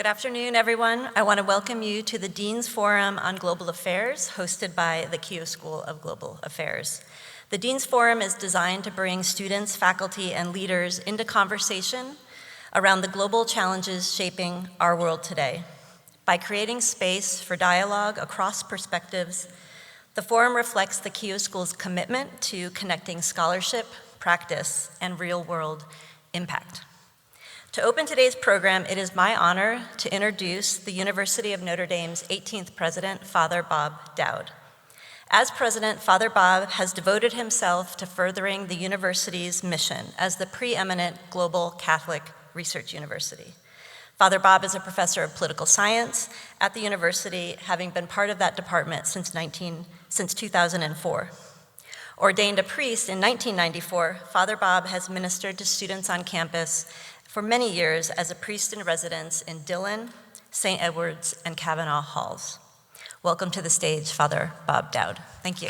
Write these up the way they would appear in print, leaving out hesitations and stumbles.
Good afternoon, everyone. I want to welcome you to the Dean's Forum on Global Affairs, hosted by the Keough School of Global Affairs. The Dean's Forum is designed to bring students, faculty, and leaders into conversation around the global challenges shaping our world today. By creating space for dialogue across perspectives, the forum reflects the Keough School's commitment to connecting scholarship, practice, and real-world impact. To open today's program, it is my honor to introduce the University of Notre Dame's 18th president, Father Bob Dowd. As president, Father Bob has devoted himself to furthering the university's mission as the preeminent global Catholic research university. Father Bob is a professor of political science at the university, having been part of that department since 2004. Ordained a priest in 1994, Father Bob has ministered to students on campus for many years as a priest in residence in Dillon, St. Edward's, and Kavanaugh Halls. Welcome to the stage, Father Bob Dowd. Thank you.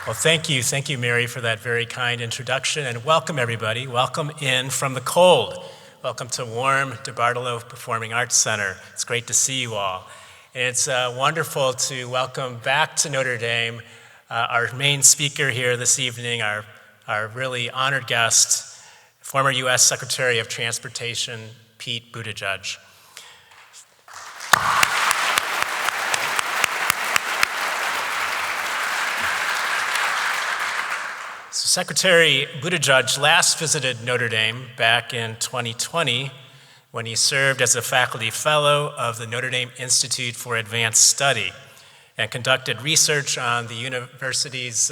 Well, thank you, Mary, for that very kind introduction, and welcome, everybody. Welcome in from the cold. Welcome to warm DeBartolo Performing Arts Center. It's great to see you all. And it's wonderful to welcome back to Notre Dame our main speaker here this evening, our really honored guest, former U.S. Secretary of Transportation, Pete Buttigieg. So Secretary Buttigieg last visited Notre Dame back in 2020 when he served as a faculty fellow of the Notre Dame Institute for Advanced Study and conducted research on the university's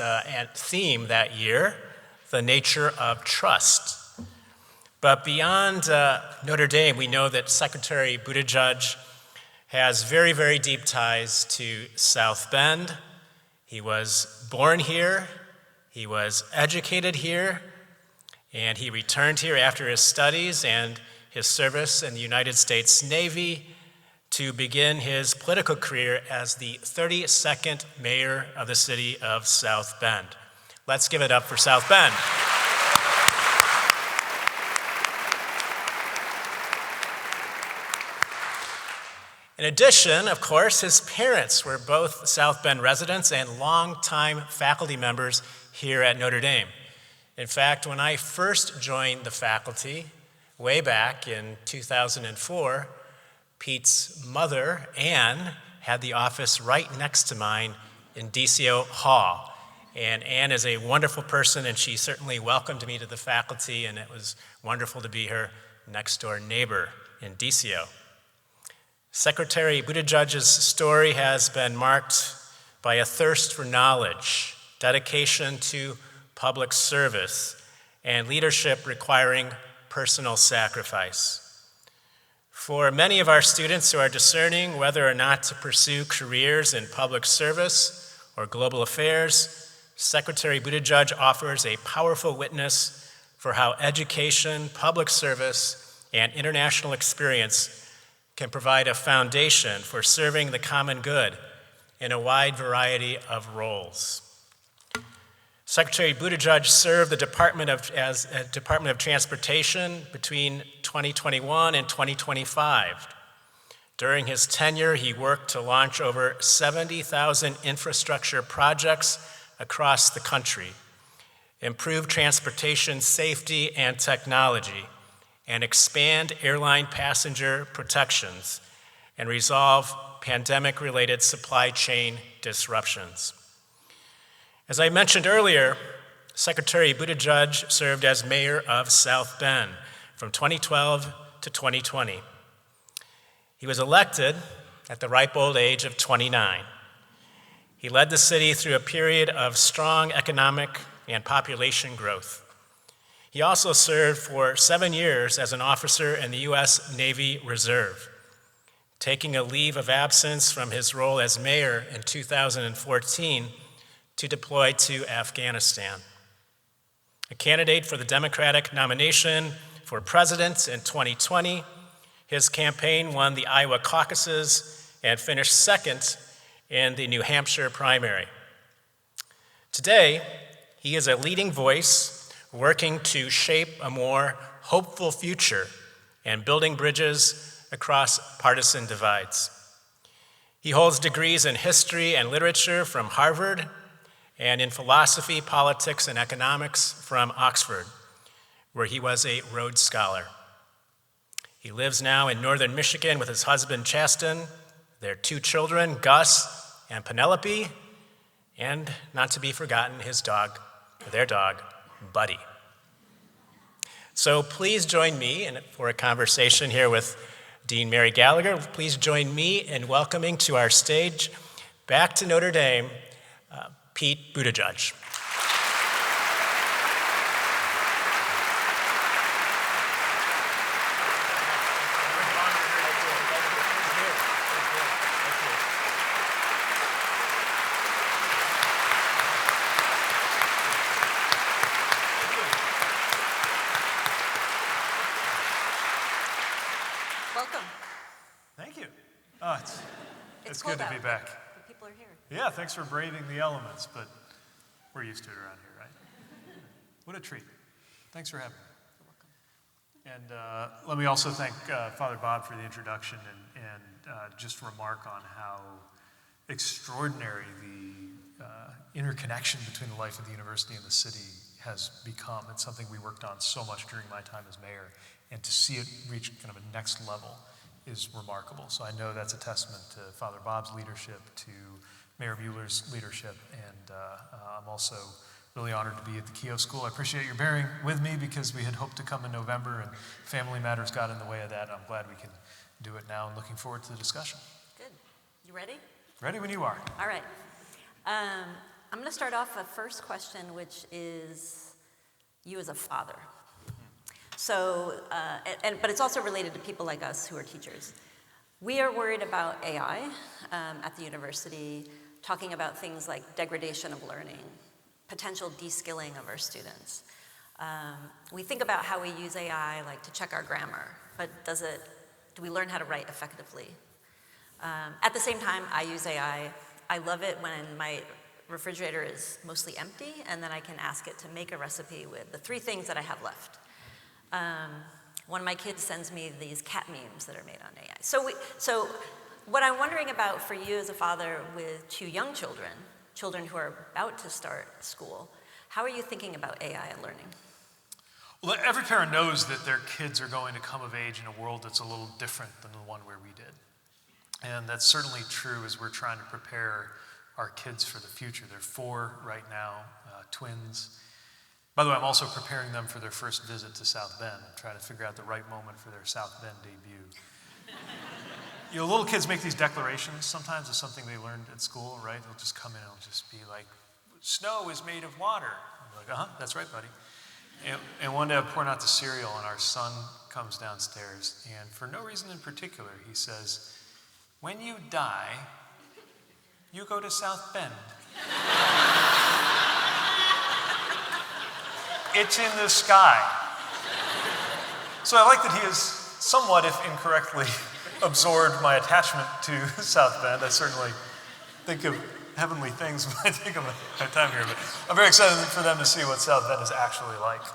theme that year, the nature of trust. But beyond Notre Dame, we know that Secretary Buttigieg has very, very deep ties to South Bend. He was born here, he was educated here, and he returned here after his studies and his service in the United States Navy to begin his political career as the 32nd mayor of the city of South Bend. Let's give it up for South Bend. In addition, of course, his parents were both South Bend residents and longtime faculty members here at Notre Dame. In fact, when I first joined the faculty, way back in 2004, Pete's mother, Anne, had the office right next to mine in DCO Hall. And Anne is a wonderful person, and she certainly welcomed me to the faculty, and it was wonderful to be her next-door neighbor in DCO. Secretary Buttigieg's story has been marked by a thirst for knowledge, dedication to public service, and leadership requiring personal sacrifice. For many of our students who are discerning whether or not to pursue careers in public service or global affairs, Secretary Buttigieg offers a powerful witness for how education, public service, and international experience can provide a foundation for serving the common good in a wide variety of roles. Secretary Buttigieg served the Department of Transportation between 2021 and 2025. During his tenure, he worked to launch over 70,000 infrastructure projects across the country, improve transportation safety and technology, and expand airline passenger protections, and resolve pandemic-related supply chain disruptions. As I mentioned earlier, Secretary Buttigieg served as mayor of South Bend from 2012 to 2020. He was elected at the ripe old age of 29. He led the city through a period of strong economic and population growth. He also served for 7 years as an officer in the U.S. Navy Reserve, taking a leave of absence from his role as mayor in 2014 to deploy to Afghanistan. A candidate for the Democratic nomination for president in 2020, his campaign won the Iowa caucuses and finished second in the New Hampshire primary. Today, he is a leading voice working to shape a more hopeful future and building bridges across partisan divides. He holds degrees in history and literature from Harvard and in philosophy, politics, and economics from Oxford, where he was a Rhodes Scholar. He lives now in northern Michigan with his husband, Chasten, their 2 children, Gus and Penelope, and not to be forgotten, their dog, Buddy. So please join me for a conversation here with Dean Mary Gallagher. Please join me in welcoming to our stage, back to Notre Dame, Pete Buttigieg. Welcome. Thank you. It's cold good to be out, back. but people are here. Yeah, thanks for braving the elements, but we're used to it around here, right? What a treat. Thanks for having me. And let me also thank Father Bob for the introduction and just remark on how extraordinary the interconnection between the life of the university and the city has become. It's something we worked on so much during my time as mayor, and to see it reach kind of a next level is remarkable. So I know that's a testament to Father Bob's leadership, to Mayor Mueller's leadership, and I'm also really honored to be at the Keough School. I appreciate your bearing with me because we had hoped to come in November and family matters got in the way of that. I'm glad we can do it now and looking forward to the discussion. Good. You ready? Ready when you are. All right. I'm going to start off a first question, which is you as a father. So, but it's also related to people like us who are teachers. We are worried about AI at the university, talking about things like degradation of learning, potential de-skilling of our students. We think about how we use AI, like to check our grammar, but do we learn how to write effectively? At the same time, I use AI. I love it when my refrigerator is mostly empty, and then I can ask it to make a recipe with the 3 things that I have left. One of my kids sends me these cat memes that are made on AI. So what I'm wondering about for you as a father with 2 young children who are about to start school, how are you thinking about AI and learning? Well, every parent knows that their kids are going to come of age in a world that's a little different than the one where we did. And that's certainly true as we're trying to prepare our kids for the future. They're 4 right now, twins. By the way, I'm also preparing them for their first visit to South Bend. I'm trying to figure out the right moment for their South Bend debut. You know, little kids make these declarations. Sometimes it's something they learned at school, right? They'll just come in and it'll just be like, snow is made of water. I'm like, that's right, buddy. And one day I'm pouring out the cereal and our son comes downstairs, and for no reason in particular, he says, when you die, you go to South Bend. It's in the sky. So I like that he has somewhat, if incorrectly, absorbed my attachment to South Bend. I certainly think of heavenly things when I think of my time here, but I'm very excited for them to see what South Bend is actually like.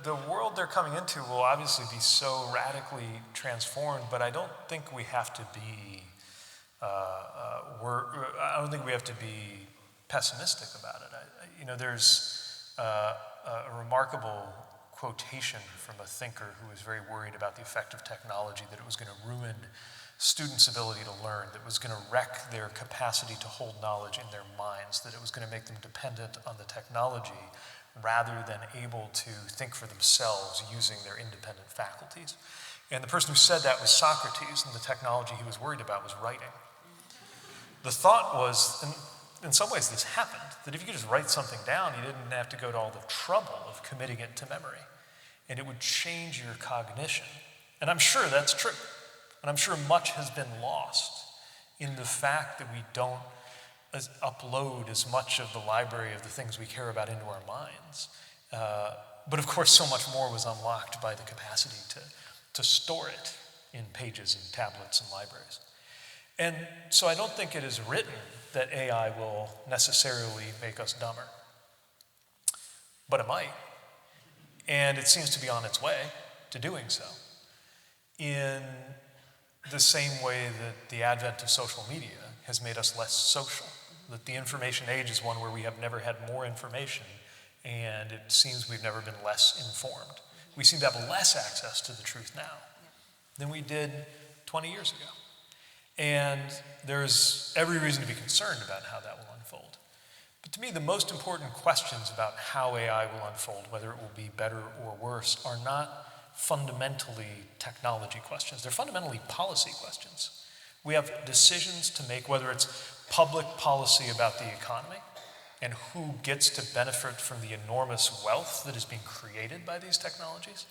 The world they're coming into will obviously be so radically transformed, but I don't think we have to be I don't think we have to be pessimistic about it. There's a remarkable quotation from a thinker who was very worried about the effect of technology, that it was going to ruin students' ability to learn, that it was going to wreck their capacity to hold knowledge in their minds, that it was going to make them dependent on the technology rather than able to think for themselves using their independent faculties. And the person who said that was Socrates, and the technology he was worried about was writing. The thought was, and in some ways this happened, that if you could just write something down, you didn't have to go to all the trouble of committing it to memory, and it would change your cognition. And I'm sure that's true. And I'm sure much has been lost in the fact that we don't upload as much of the library of the things we care about into our minds. But of course, so much more was unlocked by the capacity to store it in pages and tablets and libraries. And so I don't think it is written that AI will necessarily make us dumber. But it might. And it seems to be on its way to doing so. In the same way that the advent of social media has made us less social, that the information age is one where we have never had more information, and it seems we've never been less informed. We seem to have less access to the truth now than we did 20 years ago. And there's every reason to be concerned about how that will unfold. But to me, the most important questions about how AI will unfold, whether it will be better or worse, are not fundamentally technology questions. They're fundamentally policy questions. We have decisions to make, whether it's public policy about the economy and who gets to benefit from the enormous wealth that is being created by these technologies,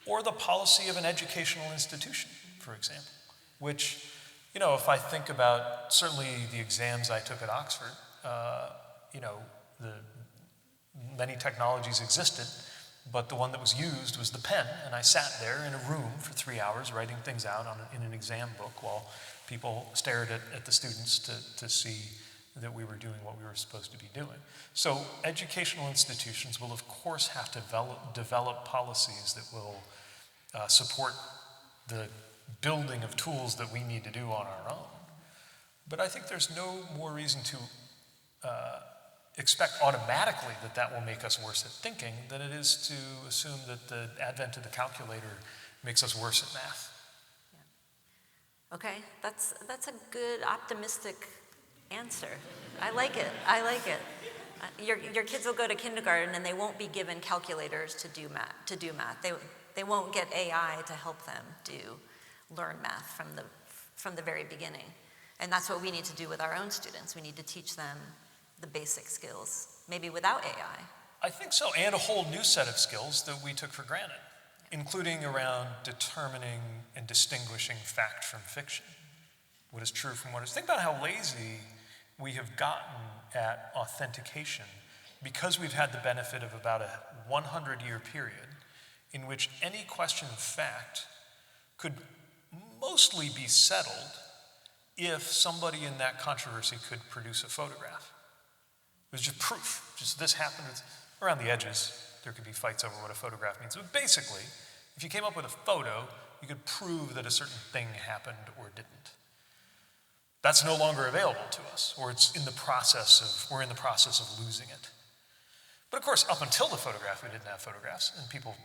or the policy of an educational institution, for example, which, if I think about certainly the exams I took at Oxford, the many technologies existed, but the one that was used was the pen, and I sat there in a room for 3 hours writing things out in an exam book while people stared at the students to see that we were doing what we were supposed to be doing. So educational institutions will, of course, have to develop policies that will support the building of tools that we need to do on our own. But I think there's no more reason to expect automatically that will make us worse at thinking than it is to assume that the advent of the calculator makes us worse at math. Yeah. Okay, that's a good optimistic answer. I like it. Your kids will go to kindergarten and they won't be given calculators to do math. They won't get AI to help them learn math from the very beginning. And that's what we need to do with our own students. We need to teach them the basic skills, maybe without AI. I think so, and a whole new set of skills that we took for granted, including around determining and distinguishing fact from fiction, what is true from what is. Think about how lazy we have gotten at authentication because we've had the benefit of about a 100-year period in which any question of fact could mostly be settled if somebody in that controversy could produce a photograph. It was just proof, just this happened. Around the edges, there could be fights over what a photograph means. But basically, if you came up with a photo, you could prove that a certain thing happened or didn't. That's no longer available to us, or we're in the process of losing it. But of course, up until the photograph, we didn't have photographs, and people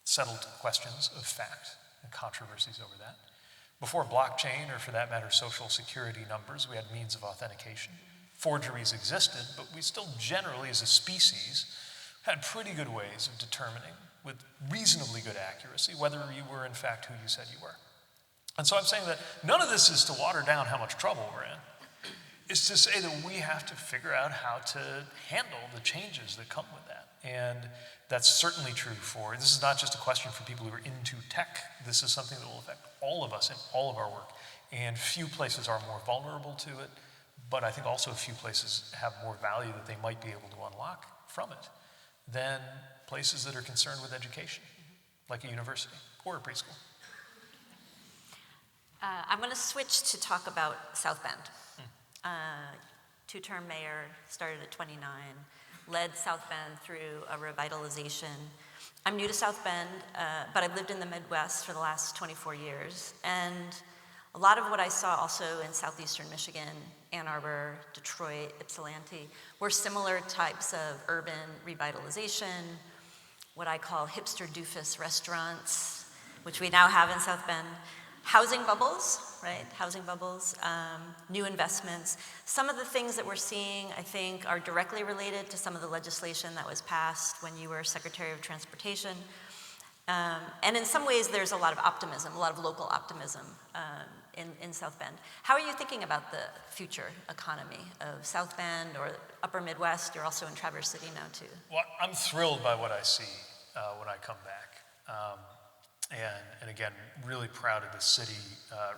settled questions of fact and controversies over that. Before blockchain, or for that matter, social security numbers, we had means of authentication. Forgeries existed, but we still generally, as a species, had pretty good ways of determining with reasonably good accuracy whether you were in fact who you said you were. And so I'm saying that none of this is to water down how much trouble we're in. It's to say that we have to figure out how to handle the changes that come with that. And that's certainly true this is not just a question for people who are into tech. This is something that will affect all of us in all of our work. And few places are more vulnerable to it, but I think also a few places have more value that they might be able to unlock from it than places that are concerned with education, like a university or a preschool. I'm going to switch to talk about South Bend. Two-term mayor, started at 29, led South Bend through a revitalization. I'm new to South Bend, but I've lived in the Midwest for the last 24 years. And a lot of what I saw also in southeastern Michigan, Ann Arbor, Detroit, Ypsilanti, were similar types of urban revitalization, what I call hipster doofus restaurants, which we now have in South Bend. Housing bubbles, right? Housing bubbles, new investments. Some of the things that we're seeing, I think, are directly related to some of the legislation that was passed when you were Secretary of Transportation. And in some ways, there's a lot of optimism, a lot of local optimism in South Bend. How are you thinking about the future economy of South Bend or Upper Midwest? You're also in Traverse City now, too. Well, I'm thrilled by what I see when I come back. And again, really proud of the city,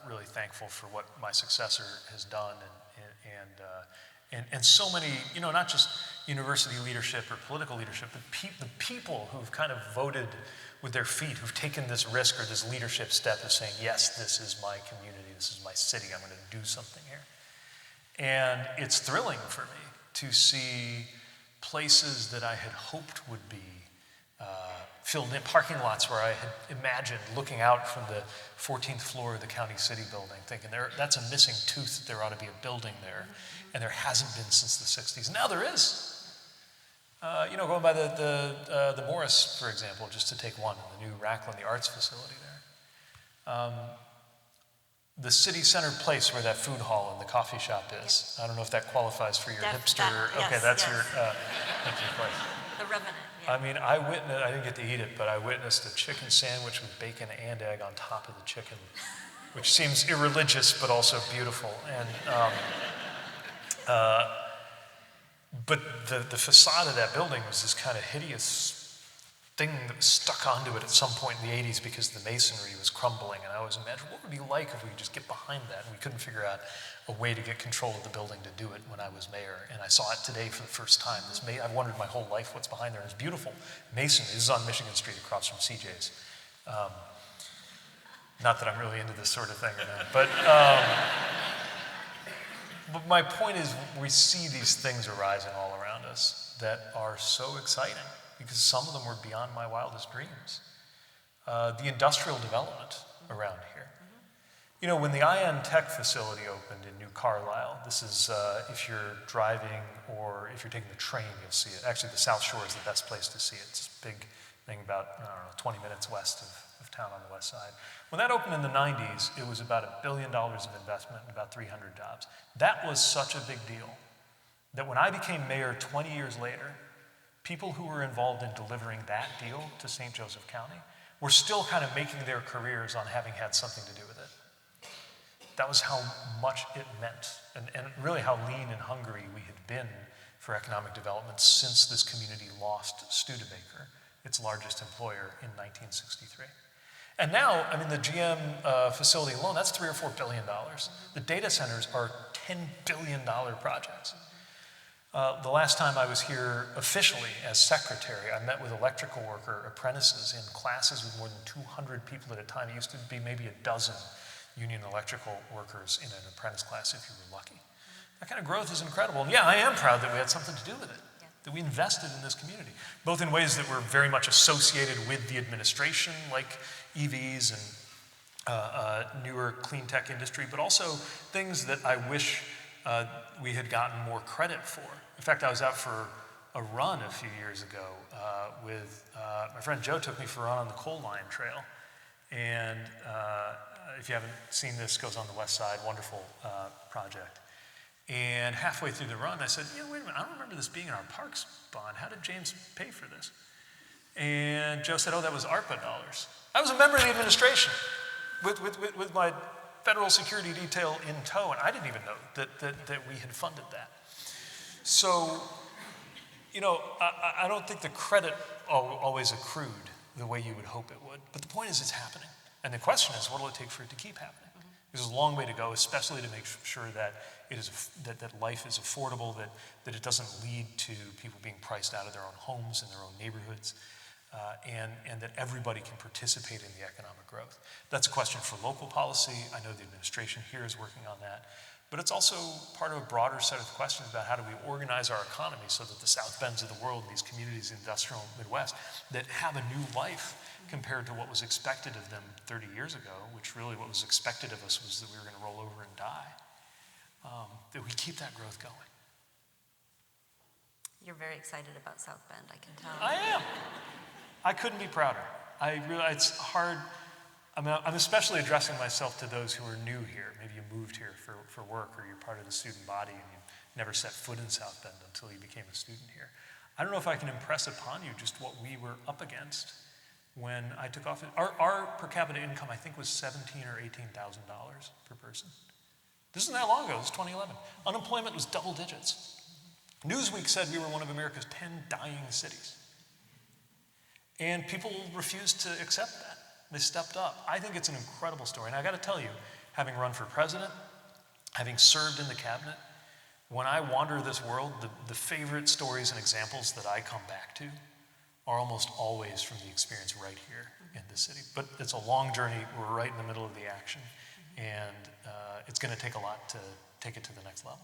really thankful for what my successor has done And so many, not just university leadership or political leadership, but the people who've kind of voted with their feet, who've taken this risk or this leadership step of saying, yes, this is my community, this is my city, I'm going to do something here. And it's thrilling for me to see places that I had hoped would be filled in, parking lots where I had imagined looking out from the 14th floor of the county city building, thinking that's a missing tooth, that there ought to be a building there. And there hasn't been since the 60s. Now there is. Going by the Morris, for example, just to take one, the new Racklin, the arts facility there. The city center place where that food hall and the coffee shop is. I don't know if that qualifies for your hipster. Okay, that's your place. The Revenant. Yeah. I mean, I didn't get to eat it, but I witnessed a chicken sandwich with bacon and egg on top of the chicken, which seems irreligious but also beautiful. And but the facade of that building was this kind of hideous thing that was stuck onto it at some point in the 80s because the masonry was crumbling. And I always imagined, what would it be like if we could just get behind that? And we couldn't figure out a way to get control of the building to do it when I was mayor. And I saw it today for the first time. I've wondered my whole life what's behind there. It's beautiful. Masonry. This is on Michigan Street across from CJ's. Not that I'm really into this sort of thing or not. But my point is, we see these things arising all around us that are so exciting, because some of them were beyond my wildest dreams. The industrial development around here. When the Ion Tech facility opened in New Carlisle, this is, if you're driving or if you're taking the train, you'll see it. Actually, the South Shore is the best place to see it. It's a big thing about, 20 minutes west of town on the west side. When that opened in the 90s, it was about $1 billion of investment and about 300 jobs. That was such a big deal that when I became mayor 20 years later, people who were involved in delivering that deal to St. Joseph County were still kind of making their careers on having had something to do with it. That was how much it meant, and really how lean and hungry we had been for economic development since this community lost Studebaker, its largest employer, in 1963. And now, the GM facility alone, that's $3 or $4 billion. The data centers are $10 billion projects. The last time I was here officially as secretary, I met with electrical worker apprentices in classes with more than 200 people at a time. It used to be maybe a dozen union electrical workers in an apprentice class if you were lucky. That kind of growth is incredible. And yeah, I am proud that we had something to do with it, that we invested in this community, both in ways that were very much associated with the administration, like EVs and newer clean tech industry, but also things that I wish we had gotten more credit for. In fact, I was out for a run a few years ago with my friend Joe took me for a run on the coal line trail. And if you haven't seen this, it goes on the west side, wonderful project. And halfway through the run, I said, wait a minute, I don't remember this being in our parks bond. How did James pay for this? And Joe said, that was ARPA dollars. I was a member of the administration with my federal security detail in tow, and I didn't even know that we had funded that. So, I don't think the credit always accrued the way you would hope it would. But the point is, it's happening. And the question is, what will it take for it to keep happening? There's a long way to go, especially to make sure that that life is affordable, that it doesn't lead to people being priced out of their own homes and their own neighborhoods, and that everybody can participate in the economic growth. That's a question for local policy. I know the administration here is working on that. But it's also part of a broader set of questions about how do we organize our economy so that the South Bends of the world, these communities in the industrial Midwest, that have a new life compared to what was expected of them 30 years ago, which really what was expected of us was that we were going to roll over and die, that we keep that growth going. You're very excited about South Bend, I can tell. I am. I couldn't be prouder. It's hard. I'm especially addressing myself to those who are new here. Maybe you moved here for work, or you're part of the student body and you never set foot in South Bend until you became a student here. I don't know if I can impress upon you just what we were up against when I took office. Our per capita income, I think, was $17,000 or $18,000 per person. This isn't that long ago. It was 2011. Unemployment was double digits. Newsweek said we were one of America's 10 dying cities. And people refused to accept that. They stepped up. I think it's an incredible story. And I got to tell you, having run for president, having served in the cabinet, when I wander this world, the favorite stories and examples that I come back to are almost always from the experience right here in the city. But it's a long journey. We're right in the middle of the action, and it's going to take a lot to take it to the next level.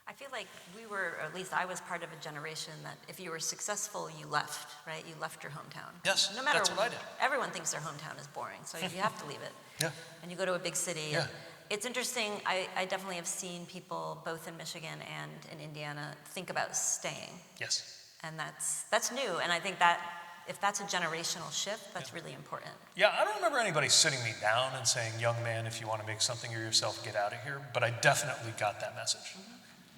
I feel like we were, or at least I was part of a generation that if you were successful, you left, right? You left your hometown. Yes, no matter that's what I did. Everyone thinks their hometown is boring, so you have to leave it. Yeah. And you go to a big city. Yeah. And it's interesting, I definitely have seen people both in Michigan and in Indiana think about staying. Yes. And that's new, and I think that if that's a generational shift, that's really important. Yeah, I don't remember anybody sitting me down and saying, young man, if you want to make something of yourself, get out of here. But I definitely got that message.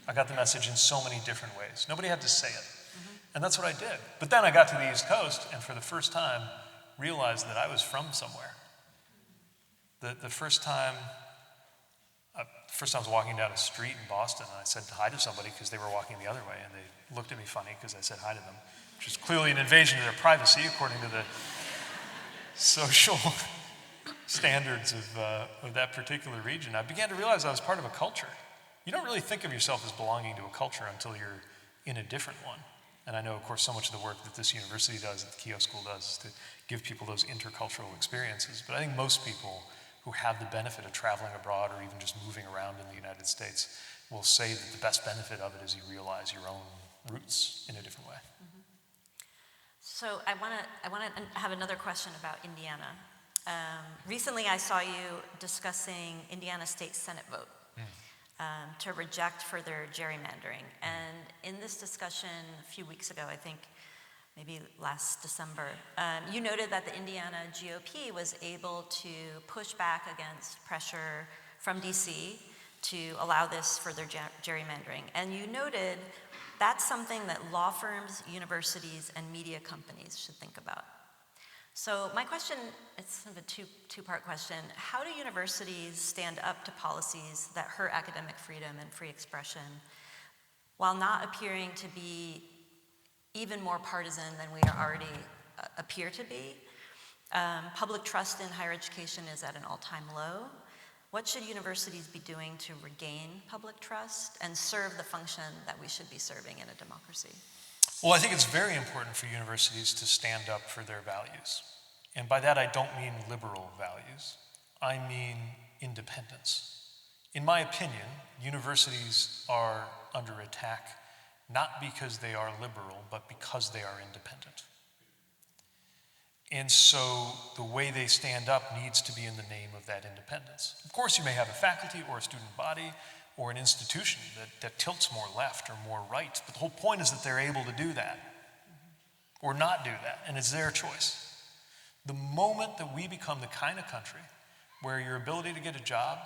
I got the message in so many different ways. Nobody had to say it. And that's what I did. But then I got to the East Coast and for the first time realized that I was from somewhere. The first time I was walking down a street in Boston and I said hi to somebody because they were walking the other way and they looked at me funny because I said hi to them, which is clearly an invasion of their privacy according to the social standards of that particular region. I began to realize I was part of a culture. You don't really think of yourself as belonging to a culture until you're in a different one. And I know, of course, so much of the work that this university does, that the Keough School does, is to give people those intercultural experiences. But I think most people who have the benefit of traveling abroad or even just moving around in the United States will say that the best benefit of it is you realize your own roots in a different way. So I want to have another question about Indiana. Recently I saw you discussing Indiana State Senate vote. To reject further gerrymandering. And in this discussion a few weeks ago, I think maybe last December, you noted that the Indiana GOP was able to push back against pressure from DC to allow this further gerrymandering. And you noted that's something that law firms, universities, and media companies should think about. So my question, it's sort of a two-part question. How do universities stand up to policies that hurt academic freedom and free expression while not appearing to be even more partisan than we already appear to be? Public trust in higher education is at an all-time low. What should universities be doing to regain public trust and serve the function that we should be serving in a democracy? Well, I think it's very important for universities to stand up for their values. And by that, I don't mean liberal values. I mean independence. In my opinion, universities are under attack not because they are liberal, but because they are independent. And so the way they stand up needs to be in the name of that independence. Of course, you may have a faculty or a student body or an institution that tilts more left or more right, but the whole point is that they're able to do that or not do that, and it's their choice. The moment that we become the kind of country where your ability to get a job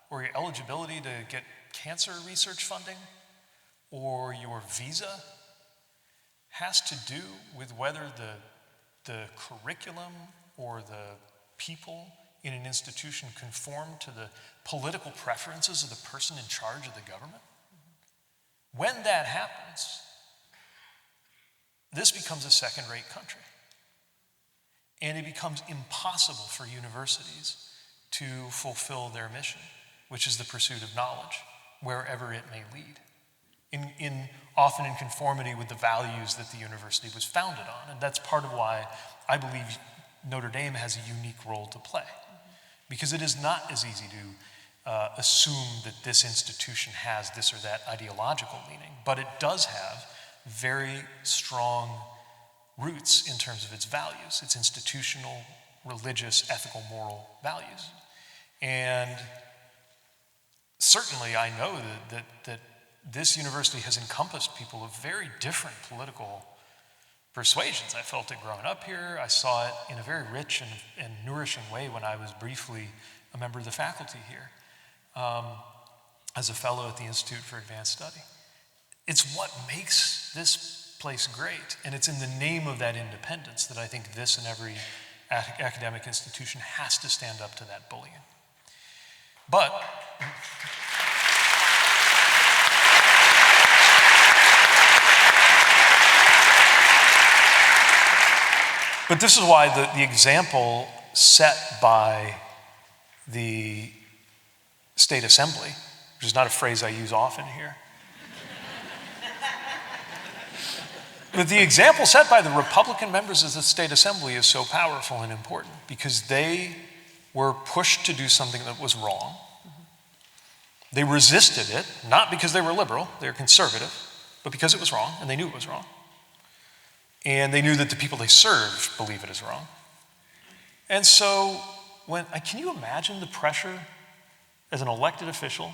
or your eligibility to get cancer research funding or your visa has to do with whether the curriculum or the people in an institution conform to the political preferences of the person in charge of the government, when that happens, this becomes a second-rate country. And it becomes impossible for universities to fulfill their mission, which is the pursuit of knowledge, wherever it may lead, often in conformity with the values that the university was founded on. And that's part of why I believe Notre Dame has a unique role to play, because it is not as easy to assume that this institution has this or that ideological leaning, but it does have very strong roots in terms of its values, its institutional, religious, ethical, moral values. And certainly I know that this university has encompassed people of very different political persuasions. I felt it growing up here. I saw it in a very rich and nourishing way when I was briefly a member of the faculty here as a fellow at the Institute for Advanced Study. It's what makes this place great, and it's in the name of that independence that I think this and every academic institution has to stand up to that bullying. But this is why the example set by the State Assembly, which is not a phrase I use often here, But the example set by the Republican members of the state assembly is so powerful and important because they were pushed to do something that was wrong. They resisted it, not because they were liberal, they were conservative, but because it was wrong, and they knew it was wrong. And they knew that the people they served believe it is wrong. And so, can you imagine the pressure as an elected official,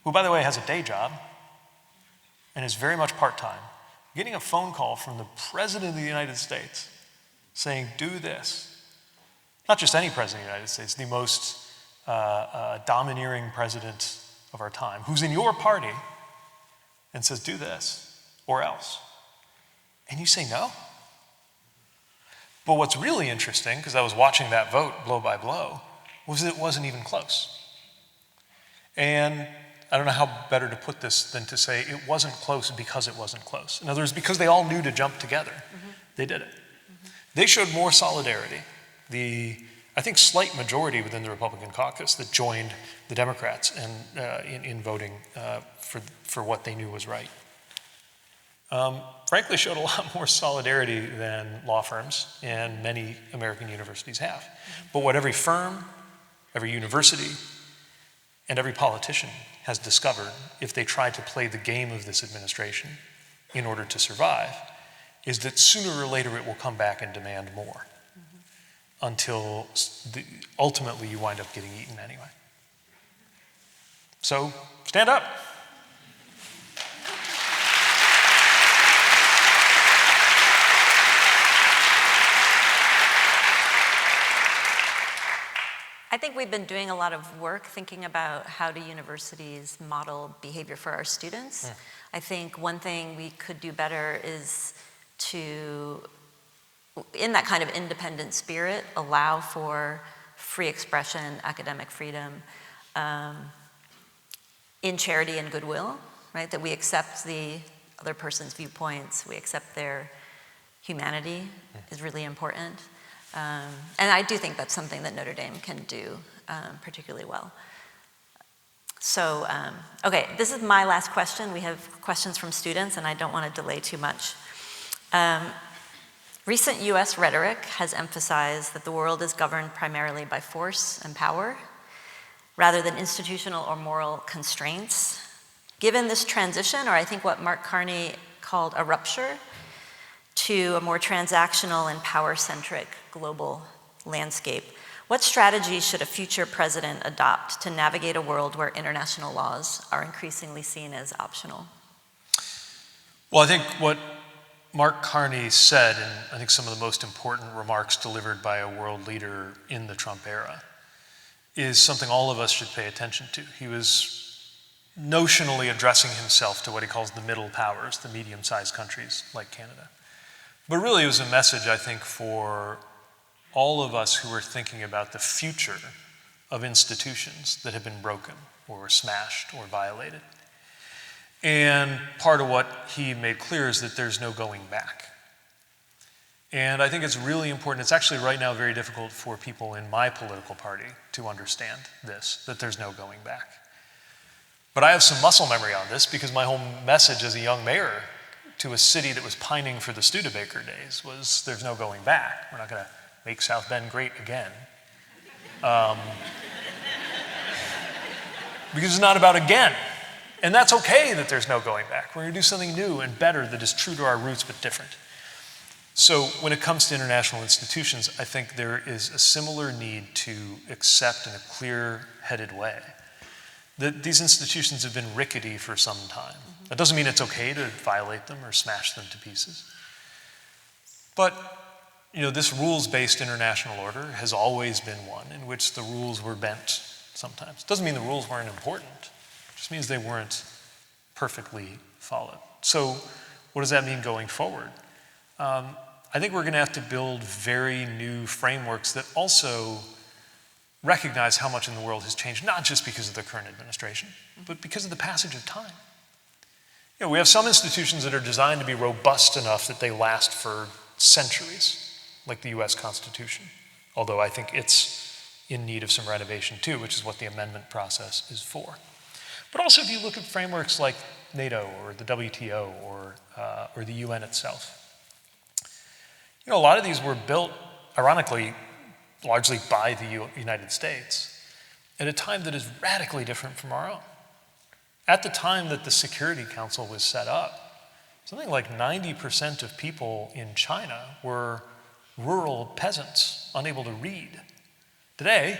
who, by the way, has a day job and is very much part-time, getting a phone call from the President of the United States saying, do this. Not just any President of the United States, the most domineering president of our time, who's in your party, and says, do this, or else. And you say no? But what's really interesting, because I was watching that vote blow by blow, was that it wasn't even close. And I don't know how better to put this than to say it wasn't close because it wasn't close. In other words, because they all knew to jump together, they did it. They showed more solidarity. I think, slight majority within the Republican caucus that joined the Democrats in voting for what they knew was right. Frankly, showed a lot more solidarity than law firms and many American universities have. But what every firm, every university, and every politician has discovered, if they try to play the game of this administration in order to survive, is that sooner or later it will come back and demand more until ultimately you wind up getting eaten anyway. So, stand up. I think we've been doing a lot of work thinking about how do universities model behavior for our students. I think one thing we could do better is to, in that kind of independent spirit, allow for free expression, academic freedom, in charity and goodwill, right? That we accept the other person's viewpoints, we accept their humanity is really important. And I do think that's something that Notre Dame can do particularly well. So, okay, this is my last question. We have questions from students, and I don't want to delay too much. Recent US rhetoric has emphasized that the world is governed primarily by force and power, rather than institutional or moral constraints. Given this transition, or I think what Mark Carney called a rupture, to a more transactional and power-centric global landscape, what strategies should a future president adopt to navigate a world where international laws are increasingly seen as optional? Well, I think what Mark Carney said, and I think some of the most important remarks delivered by a world leader in the Trump era, is something all of us should pay attention to. He was notionally addressing himself to what he calls the middle powers, the medium-sized countries like Canada. But really it was a message, I think, for all of us who are thinking about the future of institutions that have been broken or smashed or violated. And part of what he made clear is that there's no going back. And I think it's really important. It's actually right now very difficult for people in my political party to understand this, that there's no going back. But I have some muscle memory on this because my whole message as a young mayor to a city that was pining for the Studebaker days was there's no going back. We're not going to make South Bend great again. Because it's not about again. And that's okay that there's no going back. We're going to do something new and better that is true to our roots but different. So when it comes to international institutions, I think there is a similar need to accept in a clear-headed way that these institutions have been rickety for some time. That doesn't mean it's okay to violate them or smash them to pieces. But this rules-based international order has always been one in which the rules were bent sometimes. Doesn't mean the rules weren't important. It just means they weren't perfectly followed. So what does that mean going forward? I think we're going to have to build very new frameworks that also recognize how much in the world has changed, not just because of the current administration, but because of the passage of time. We have some institutions that are designed to be robust enough that they last for centuries, like the US Constitution, although I think it's in need of some renovation too, which is what the amendment process is for. But also if you look at frameworks like NATO or the WTO or the UN itself. You know, a lot of these were built, ironically, largely by the United States at a time that is radically different from our own. At the time that the Security Council was set up, something like 90% of people in China were rural peasants, unable to read. Today,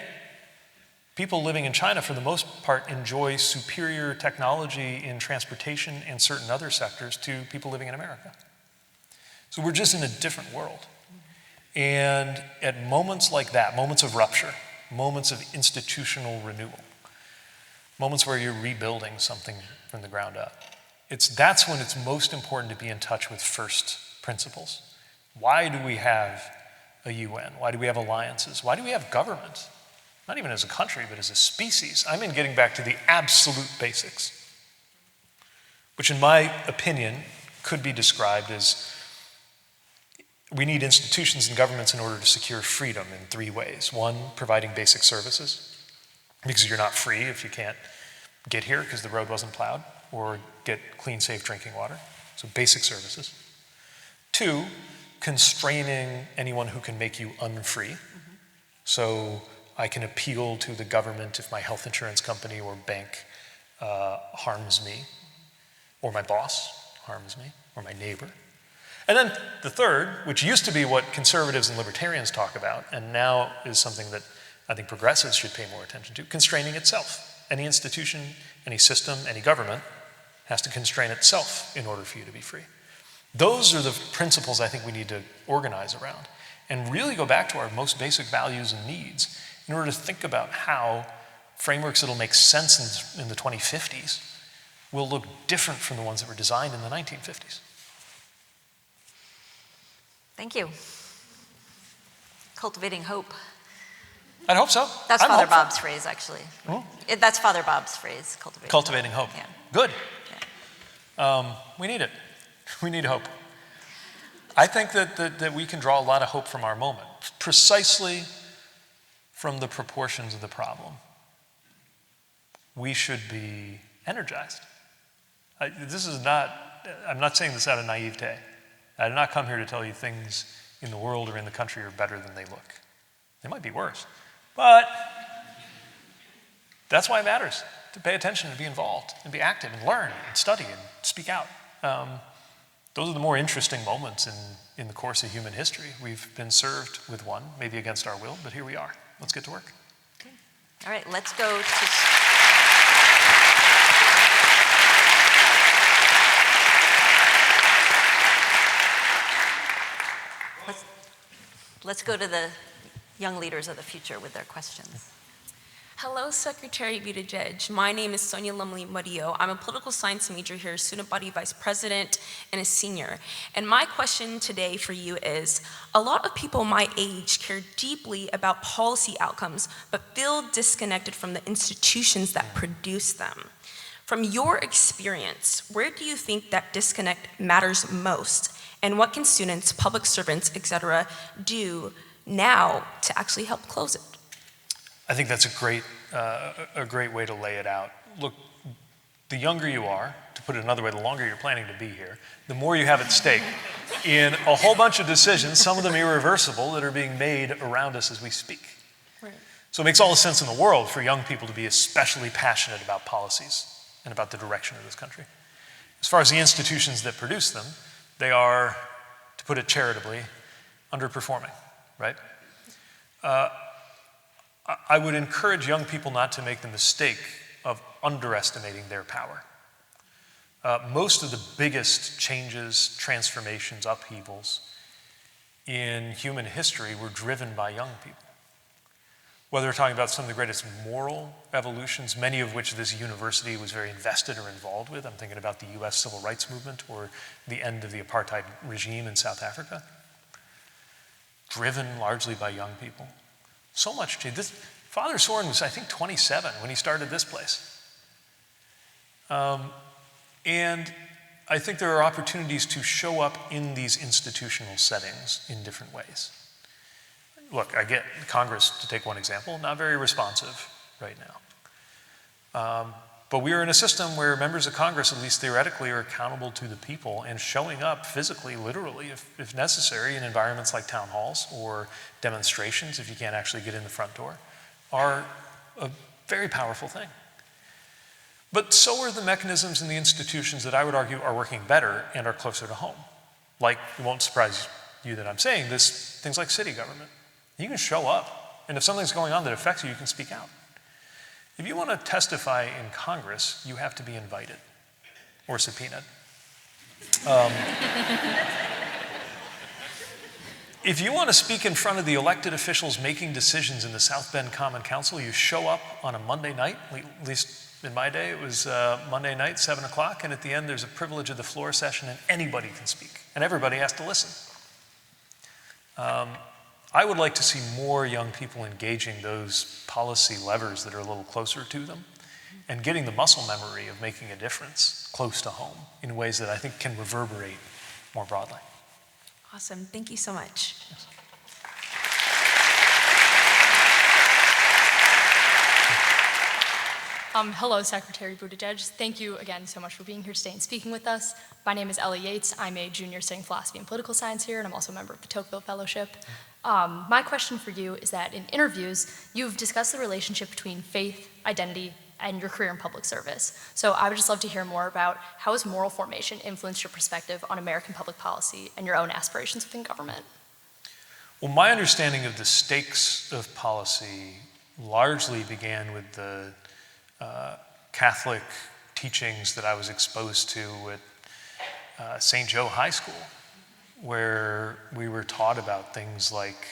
people living in China, for the most part, enjoy superior technology in transportation and certain other sectors to people living in America. So we're just in a different world. And at moments like that, moments of rupture, moments of institutional renewal, moments where you're rebuilding something from the ground up, that's when it's most important to be in touch with first principles. Why do we have a UN? Why do we have alliances? Why do we have government? Not even as a country, but as a species. I mean, getting back to the absolute basics, which in my opinion could be described as we need institutions and governments in order to secure freedom in three ways. One, providing basic services, because you're not free if you can't get here because the road wasn't plowed, or get clean, safe drinking water. So basic services. Two, constraining anyone who can make you unfree. So I can appeal to the government if my health insurance company or bank harms me, or my boss harms me, or my neighbor. And then the third, which used to be what conservatives and libertarians talk about, and now is something that I think progressives should pay more attention to, constraining itself. Any institution, any system, any government has to constrain itself in order for you to be free. Those are the principles I think we need to organize around and really go back to our most basic values and needs in order to think about how frameworks that'll make sense in the 2050s will look different from the ones that were designed in the 1950s. Thank you. Cultivating hope. I'd hope so. That's I'm Father hopeful. Bob's phrase, actually. That's Father Bob's phrase, Cultivating hope. Yeah. Good. Yeah. We need it. We need hope. I think that we can draw a lot of hope from our moment, precisely from the proportions of the problem. We should be energized. I'm not saying this out of naivete. I did not come here to tell you things in the world or in the country are better than they look. They might be worse. But that's why it matters, to pay attention and be involved and be active and learn and study and speak out. Those are the more interesting moments in the course of human history. We've been served with one, maybe against our will, but here we are. Let's get to work. Okay. All right, let's go to... Let's go to the young leaders of the future with their questions. Hello, Secretary Buttigieg. My name is Sonia Lumley Murillo. I'm a political science major here, student body vice president, and a senior. And my question today for you is, a lot of people my age care deeply about policy outcomes, but feel disconnected from the institutions that produce them. From your experience, where do you think that disconnect matters most? And what can students, public servants, et cetera, do now to actually help close it? I think that's a great way to lay it out. Look, the younger you are, to put it another way, the longer you're planning to be here, the more you have at stake in a whole bunch of decisions, some of them irreversible, that are being made around us as we speak. Right. So it makes all the sense in the world for young people to be especially passionate about policies and about the direction of this country. As far as the institutions that produce them, they are, to put it charitably, underperforming, right? I would encourage young people not to make the mistake of underestimating their power. Most of the biggest changes, transformations, upheavals in human history were driven by young people. Whether we're talking about some of the greatest moral evolutions, many of which this university was very invested or involved with. I'm thinking about the US civil rights movement or the end of the apartheid regime in South Africa. Driven largely by young people. So much change. Father Soren was, I think, 27 when he started this place. And I think there are opportunities to show up in these institutional settings in different ways. Look, I get Congress, to take one example, not very responsive right now. But we are in a system where members of Congress, at least theoretically, are accountable to the people and showing up physically, literally, if necessary, in environments like town halls or demonstrations, if you can't actually get in the front door, are a very powerful thing. But so are the mechanisms and the institutions that I would argue are working better and are closer to home. Like, it won't surprise you that I'm saying this, things like city government. You can show up, and if something's going on that affects you, you can speak out. If you want to testify in Congress, you have to be invited or subpoenaed. If you want to speak in front of the elected officials making decisions in the South Bend Common Council, you show up on a Monday night, at least in my day, it was Monday night, 7 o'clock, and at the end there's a privilege of the floor session and anybody can speak, and everybody has to listen. I would like to see more young people engaging those policy levers that are a little closer to them and getting the muscle memory of making a difference close to home in ways that I think can reverberate more broadly. Awesome. Thank you so much. Yes. Hello, Secretary Buttigieg. Thank you again so much for being here today and speaking with us. My name is Ellie Yates. I'm a junior studying philosophy and political science here, and I'm also a member of the Tocqueville Fellowship. My question for you is that in interviews, you've discussed the relationship between faith, identity, and your career in public service. So I would just love to hear more about how has moral formation influenced your perspective on American public policy and your own aspirations within government? Well, my understanding of the stakes of policy largely began with the Catholic teachings that I was exposed to at St. Joe High School, where we were taught about things like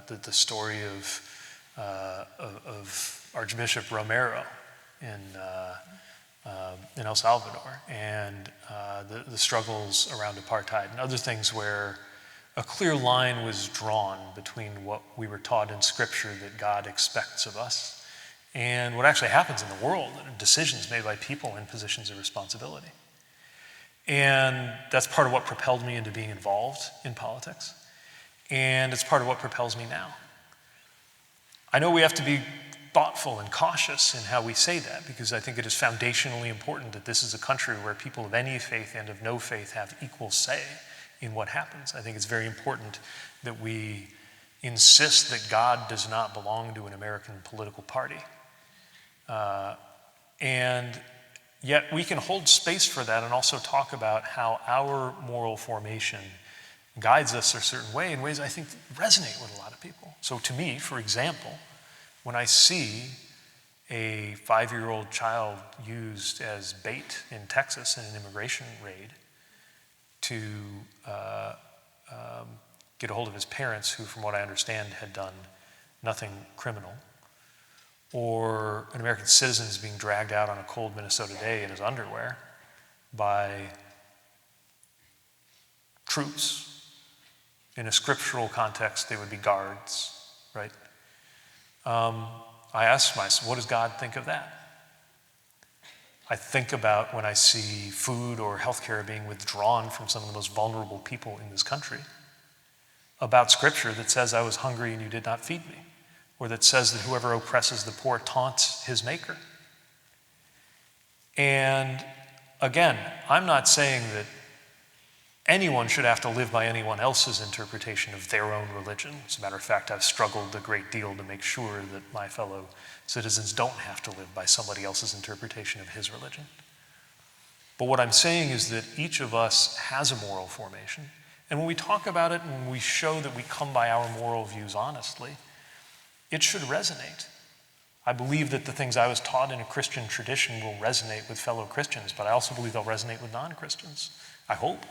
the story of Archbishop Romero in El Salvador, and the struggles around apartheid and other things where a clear line was drawn between what we were taught in Scripture that God expects of us and what actually happens in the world, and decisions made by people in positions of responsibility. And that's part of what propelled me into being involved in politics. And it's part of what propels me now. I know we have to be thoughtful and cautious in how we say that, because I think it is foundationally important that this is a country where people of any faith and of no faith have equal say in what happens. I think it's very important that we insist that God does not belong to an American political party. And yet we can hold space for that and also talk about how our moral formation guides us a certain way in ways I think resonate with a lot of people. So to me, for example, when I see a 5-year-old child used as bait in Texas in an immigration raid to get a hold of his parents, who, from what I understand, had done nothing criminal, or an American citizen is being dragged out on a cold Minnesota day in his underwear by troops. In a scriptural context, they would be guards, right? I ask myself, what does God think of that? I think about when I see food or healthcare being withdrawn from some of the most vulnerable people in this country, about Scripture that says, I was hungry and you did not feed me, or that says that whoever oppresses the poor taunts his maker. And again, I'm not saying that anyone should have to live by anyone else's interpretation of their own religion. As a matter of fact, I've struggled a great deal to make sure that my fellow citizens don't have to live by somebody else's interpretation of his religion. But what I'm saying is that each of us has a moral formation. And when we talk about it and when we show that we come by our moral views honestly, it should resonate. I believe that the things I was taught in a Christian tradition will resonate with fellow Christians, but I also believe they'll resonate with non-Christians. I hope.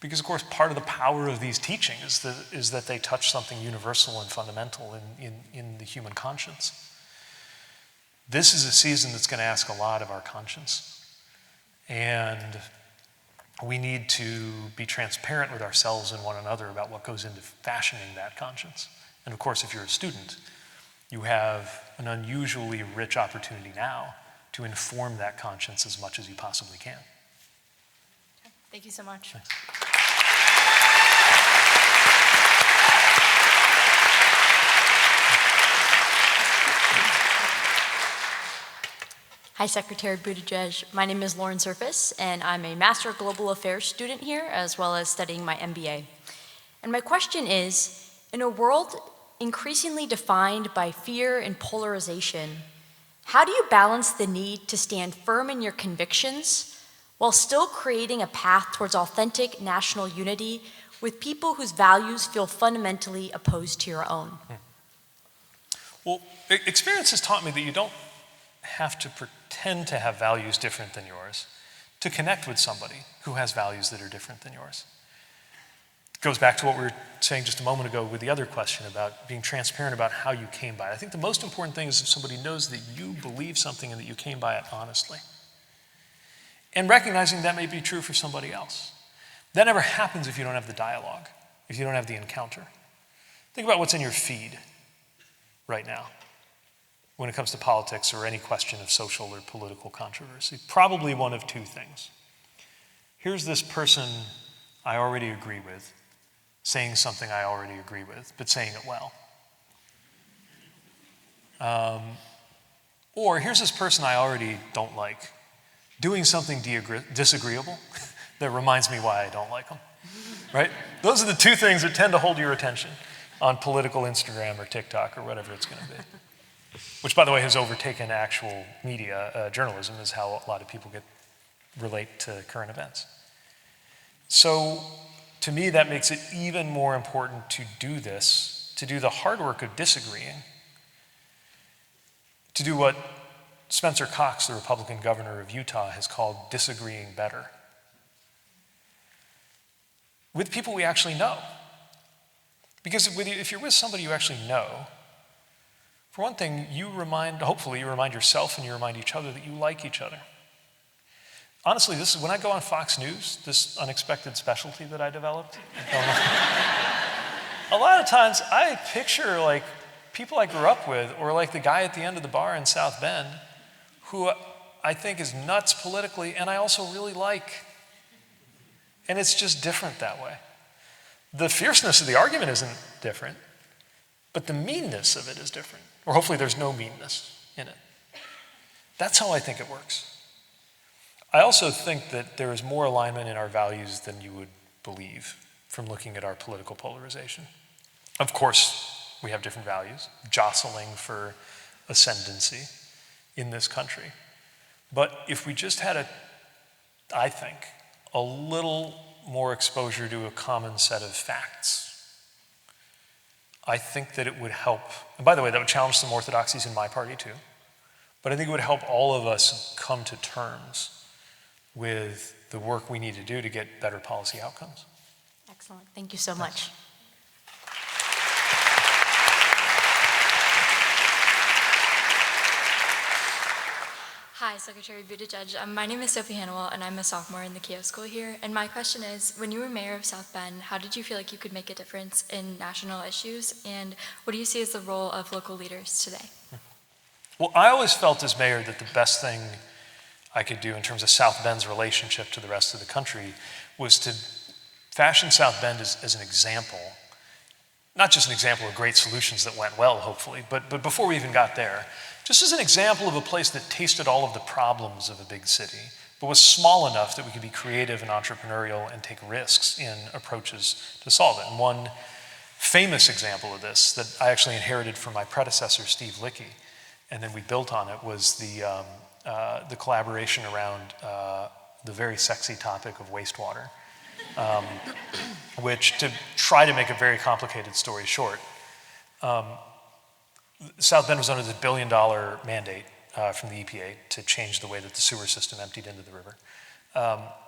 Because, of course, part of the power of these teachings is that they touch something universal and fundamental in the human conscience. This is a season that's going to ask a lot of our conscience. And we need to be transparent with ourselves and one another about what goes into fashioning that conscience. And of course, if you're a student, you have an unusually rich opportunity now to inform that conscience as much as you possibly can. Thank you so much. Thanks. Hi, Secretary Buttigieg. My name is Lauren Surface, and I'm a Master of Global Affairs student here, as well as studying my MBA. And my question is, in a world increasingly defined by fear and polarization, how do you balance the need to stand firm in your convictions while still creating a path towards authentic national unity with people whose values feel fundamentally opposed to your own? Well, experience has taught me that you don't have to pretend to have values different than yours to connect with somebody who has values that are different than yours. It goes back to what we were saying just a moment ago with the other question about being transparent about how you came by it. I think the most important thing is if somebody knows that you believe something and that you came by it honestly. And recognizing that may be true for somebody else. That never happens if you don't have the dialogue, if you don't have the encounter. Think about what's in your feed right now when it comes to politics or any question of social or political controversy. Probably one of two things. Here's this person I already agree with, saying something I already agree with, but saying it well. Or here's this person I already don't like, doing something disagreeable that reminds me why I don't like them, right? Those are the two things that tend to hold your attention on political Instagram or TikTok or whatever it's going to be. Which, by the way, has overtaken actual media. Journalism is how a lot of people relate to current events. So, to me, that makes it even more important to do this, to do the hard work of disagreeing, to do what Spencer Cox, the Republican governor of Utah, has called disagreeing better. With people we actually know. Because if you're with somebody you actually know, for one thing, hopefully you remind yourself and you remind each other that you like each other. Honestly, this is when I go on Fox News, this unexpected specialty that I developed. A lot of times I picture like people I grew up with, or like the guy at the end of the bar in South Bend, who I think is nuts politically, and I also really like. And it's just different that way. The fierceness of the argument isn't different, but the meanness of it is different. Or hopefully there's no meanness in it. That's how I think it works. I also think that there is more alignment in our values than you would believe from looking at our political polarization. Of course, we have different values, jostling for ascendancy in this country. But if we just had I think, a little more exposure to a common set of facts, I think that it would help. And by the way, that would challenge some orthodoxies in my party too. But I think it would help all of us come to terms with the work we need to do to get better policy outcomes. Excellent. Thank you so much. Hi, Secretary Buttigieg. My name is Sophie Hannawell, and I'm a sophomore in the Keough School here. And my question is, when you were mayor of South Bend, how did you feel like you could make a difference in national issues? And what do you see as the role of local leaders today? Well, I always felt as mayor that the best thing I could do in terms of South Bend's relationship to the rest of the country was to fashion South Bend as an example, not just an example of great solutions that went well, hopefully, but before we even got there, just as an example of a place that tasted all of the problems of a big city, but was small enough that we could be creative and entrepreneurial and take risks in approaches to solve it. And one famous example of this that I actually inherited from my predecessor, Steve Lickey, and then we built on it, was the collaboration around the very sexy topic of wastewater, which, to try to make a very complicated story short, South Bend was under the $1 billion mandate from the EPA to change the way that the sewer system emptied into the river.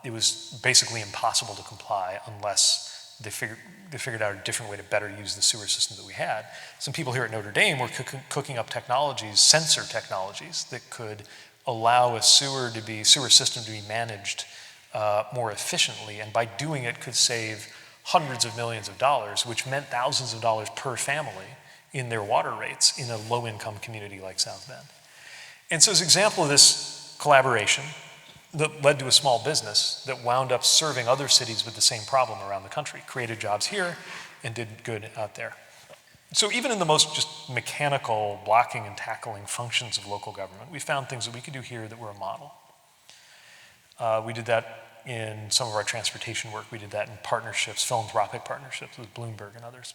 It was basically impossible to comply unless they figured out a different way to better use the sewer system that we had. Some people here at Notre Dame were cooking up technologies, sensor technologies, that could allow a sewer system to be managed more efficiently, and by doing it could save hundreds of millions of dollars, which meant thousands of dollars per family in their water rates in a low-income community like South Bend. And so as an example of this collaboration that led to a small business that wound up serving other cities with the same problem around the country, created jobs here and did good out there. So even in the most just mechanical blocking and tackling functions of local government, we found things that we could do here that were a model. We did that in some of our transportation work. We did that in partnerships, philanthropic partnerships with Bloomberg and others.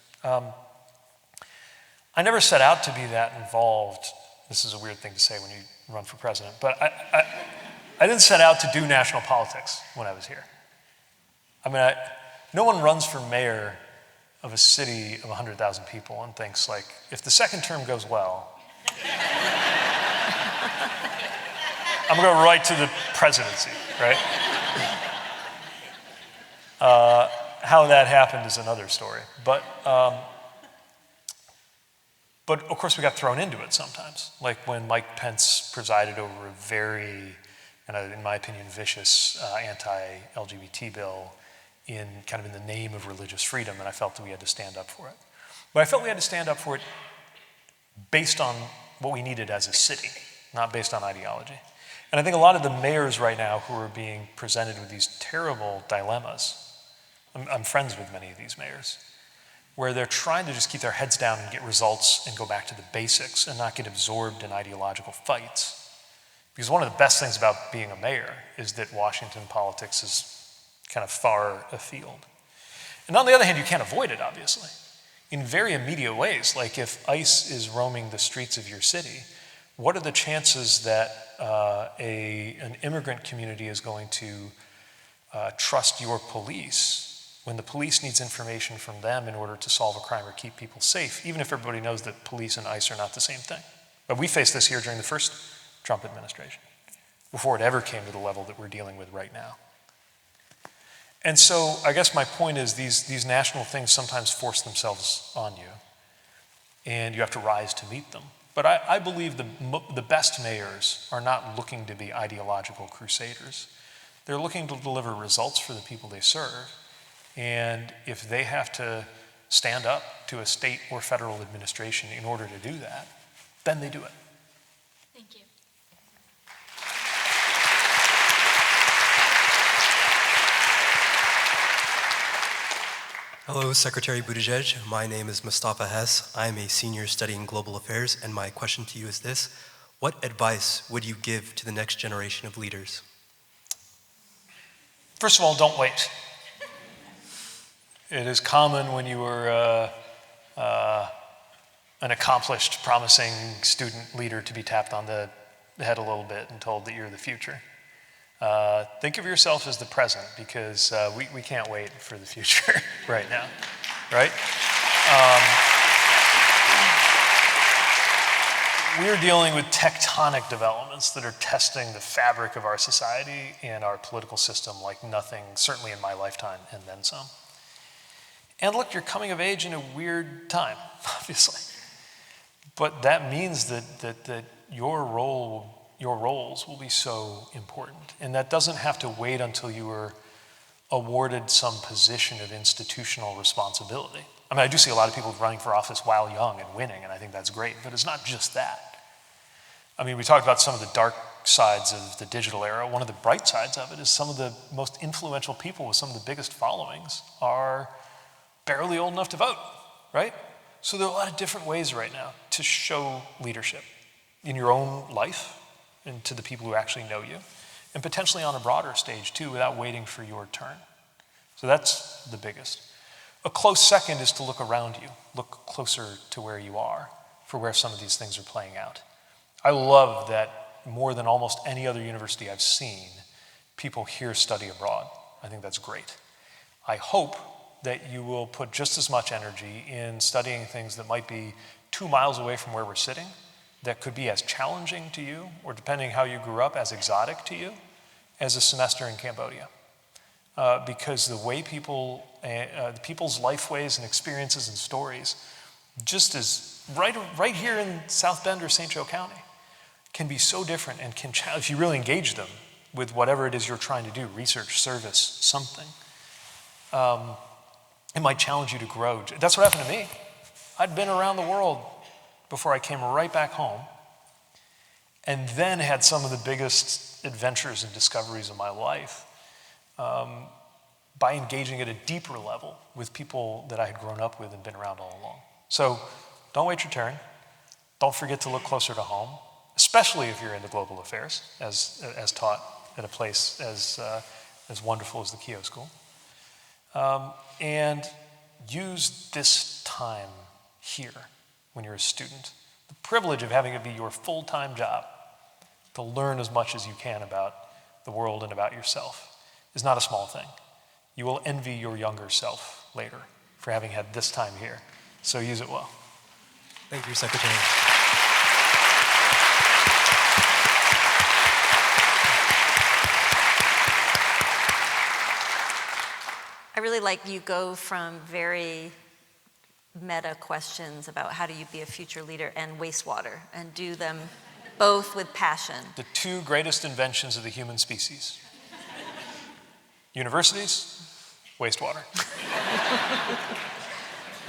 I never set out to be that involved. This is a weird thing to say when you run for president, but I didn't set out to do national politics when I was here. I mean, no one runs for mayor of a city of 100,000 people and thinks like, if the second term goes well, I'm gonna go right to the presidency, right? How that happened is another story. But of course we got thrown into it sometimes. Like when Mike Pence presided over a very, in my opinion, vicious anti-LGBT bill in the name of religious freedom, and I felt that we had to stand up for it. But I felt we had to stand up for it based on what we needed as a city, not based on ideology. And I think a lot of the mayors right now who are being presented with these terrible dilemmas, I'm friends with many of these mayors, where they're trying to just keep their heads down and get results and go back to the basics and not get absorbed in ideological fights. Because one of the best things about being a mayor is that Washington politics is kind of far afield. And on the other hand, you can't avoid it, obviously, in very immediate ways. Like if ICE is roaming the streets of your city, what are the chances that an immigrant community is going to trust your police when the police needs information from them in order to solve a crime or keep people safe, even if everybody knows that police and ICE are not the same thing? But we faced this here during the first Trump administration, before it ever came to the level that we're dealing with right now. And so I guess my point is these national things sometimes force themselves on you, and you have to rise to meet them. But I believe the best mayors are not looking to be ideological crusaders. They're looking to deliver results for the people they serve. And if they have to stand up to a state or federal administration in order to do that, then they do it. Thank you. Hello, Secretary Buttigieg. My name is Mustafa Hess. I'm a senior studying global affairs, and my question to you is this: what advice would you give to the next generation of leaders? First of all, don't wait. It is common when you were an accomplished, promising student leader to be tapped on the head a little bit and told that you're the future. Think of yourself as the present, because we can't wait for the future right now, right? We are dealing with tectonic developments that are testing the fabric of our society and our political system like nothing, certainly in my lifetime, and then some. And look, you're coming of age in a weird time, obviously. But that means that your roles will be so important. And that doesn't have to wait until you are awarded some position of institutional responsibility. I mean, I do see a lot of people running for office while young and winning, and I think that's great, but it's not just that. I mean, we talked about some of the dark sides of the digital era. One of the bright sides of it is some of the most influential people with some of the biggest followings are barely old enough to vote, right? So there are a lot of different ways right now to show leadership in your own life and to the people who actually know you, and potentially on a broader stage too, without waiting for your turn. So that's the biggest. A close second is to look around you, look closer to where you are for where some of these things are playing out. I love that more than almost any other university I've seen, people here study abroad. I think that's great. I hope that you will put just as much energy in studying things that might be 2 miles away from where we're sitting, that could be as challenging to you, or depending how you grew up, as exotic to you, as a semester in Cambodia. Because the way people's life ways and experiences and stories, just as right here in South Bend or St. Joe County, can be so different and can challenge, if you really engage them with whatever it is you're trying to do, research, service, something, it might challenge you to grow. That's what happened to me. I'd been around the world before I came right back home, and then had some of the biggest adventures and discoveries of my life by engaging at a deeper level with people that I had grown up with and been around all along. So don't wait your turn. Don't forget to look closer to home, especially if you're into global affairs, as taught at a place as wonderful as the Keough School. And use this time here when you're a student, the privilege of having it be your full-time job to learn as much as you can about the world and about yourself is not a small thing. You will envy your younger self later for having had this time here. So use it well. Thank you, Secretary. I really like you go from very meta questions about how do you be a future leader and wastewater and do them both with passion. The two greatest inventions of the human species. Universities, wastewater.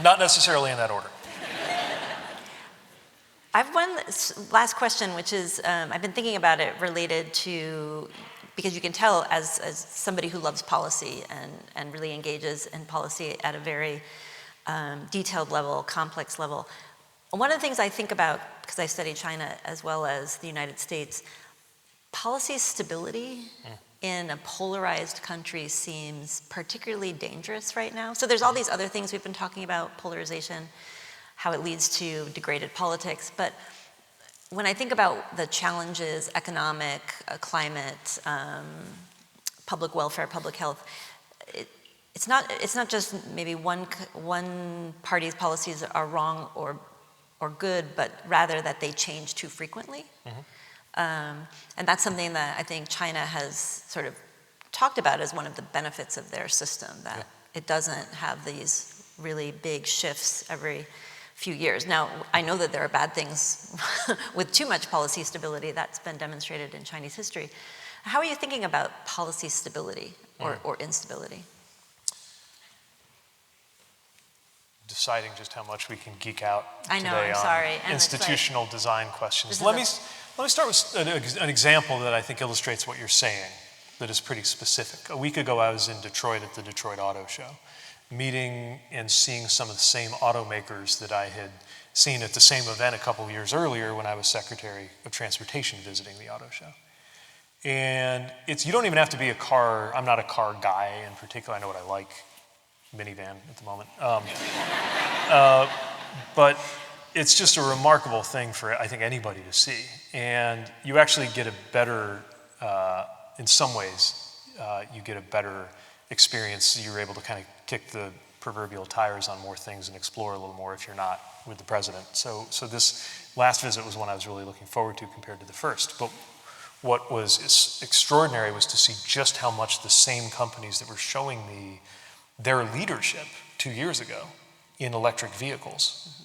Not necessarily in that order. I have one last question, which is, I've been thinking about it related to, because you can tell as somebody who loves policy and really engages in policy at a very detailed level, complex level. One of the things I think about, because I study China as well as the United States, policy stability in a polarized country seems particularly dangerous right now. So there's all these other things we've been talking about, polarization, how it leads to degraded politics, but when I think about the challenges, economic, climate, public welfare, public health, it's not just maybe one party's policies are wrong or good, but rather that they change too frequently. And that's something that I think China has sort of talked about as one of the benefits of their system, that it doesn't have these really big shifts every few years. Now, I know that there are bad things with too much policy stability. That's been demonstrated in Chinese history. How are you thinking about policy stability or instability? Deciding just how much we can geek out I know, today I'm on sorry. And institutional design questions. This Let me start with an example that I think illustrates what you're saying that is pretty specific. A week ago, I was in Detroit at the Detroit Auto Show, meeting and seeing some of the same automakers that I had seen at the same event a couple of years earlier when I was Secretary of Transportation visiting the auto show. And you don't even have to be I'm not a car guy in particular. I know what I like, minivan at the moment. But it's just a remarkable thing for, I think, anybody to see. And you actually get a better, in some ways, you get a better experience. You're able to kind of kick the proverbial tires on more things and explore a little more if you're not with the president. So this last visit was one I was really looking forward to compared to the first. But what was extraordinary was to see just how much the same companies that were showing me their leadership 2 years ago in electric vehicles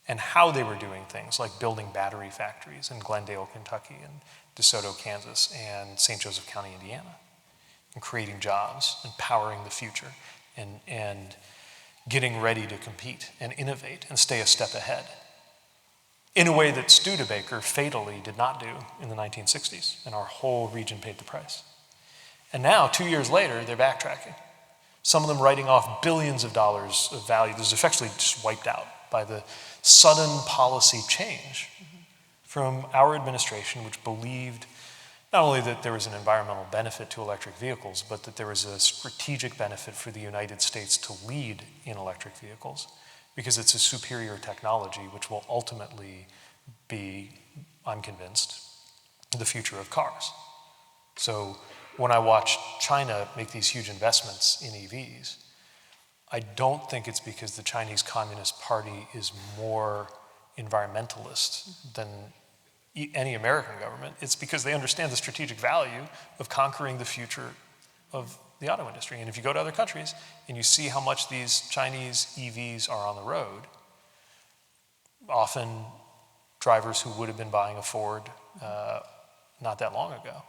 and how they were doing things like building battery factories in Glendale, Kentucky, and DeSoto, Kansas, and St. Joseph County, Indiana, and creating jobs and powering the future and getting ready to compete and innovate and stay a step ahead in a way that Studebaker fatally did not do in the 1960s, and our whole region paid the price. And now, 2 years later, they're backtracking. Some of them writing off billions of dollars of value that was effectively just wiped out by the sudden policy change from our administration, which believed not only that there was an environmental benefit to electric vehicles, but that there was a strategic benefit for the United States to lead in electric vehicles, because it's a superior technology which will ultimately be, I'm convinced, the future of cars. So when I watch China make these huge investments in EVs, I don't think it's because the Chinese Communist Party is more environmentalist than any American government. It's because they understand the strategic value of conquering the future of the auto industry. And if you go to other countries and you see how much these Chinese EVs are on the road, often drivers who would have been buying a Ford not that long ago,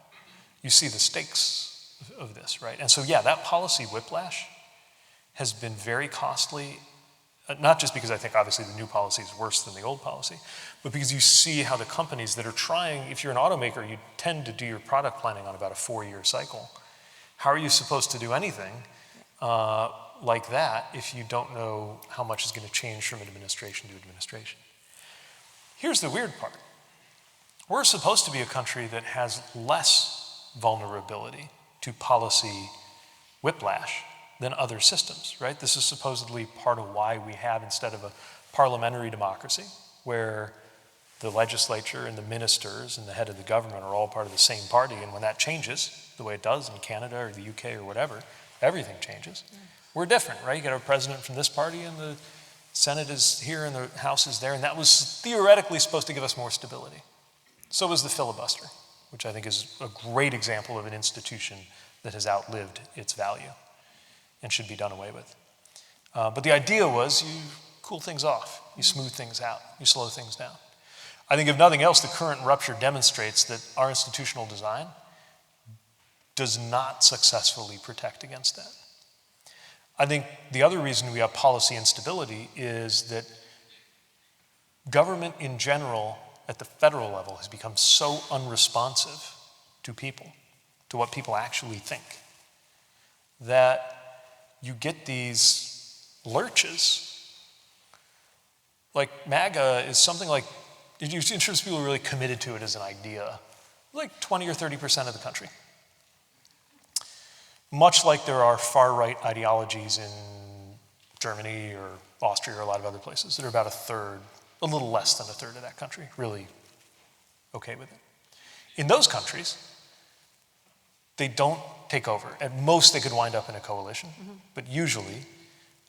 you see the stakes of this, right? And so, yeah, that policy whiplash has been very costly, not just because I think obviously the new policy is worse than the old policy, but because you see how the companies that are trying, if you're an automaker, you tend to do your product planning on about a 4-year cycle. How are you supposed to do anything like that if you don't know how much is going to change from administration to administration. Here's the weird part. We're supposed to be a country that has less vulnerability to policy whiplash than other systems, right? This is supposedly part of why we have, instead of a parliamentary democracy, where the legislature and the ministers and the head of the government are all part of the same party, and when that changes, the way it does in Canada or the UK or whatever, everything changes. We're different, right? You got a president from this party, and the Senate is here and the House is there, and that was theoretically supposed to give us more stability. So was the filibuster, which I think is a great example of an institution that has outlived its value and should be done away with. But the idea was you cool things off, you smooth things out, you slow things down. I think if nothing else, the current rupture demonstrates that our institutional design does not successfully protect against that. I think the other reason we have policy instability is that government in general at the federal level has become so unresponsive to people, to what people actually think, that you get these lurches. Like MAGA is something like, if you interest people really committed to it as an idea, like 20 or 30% of the country. Much like there are far-right ideologies in Germany or Austria or a lot of other places that are about a third, a little less than a third of that country, really okay with it. In those countries, they don't take over. At most, they could wind up in a coalition, but usually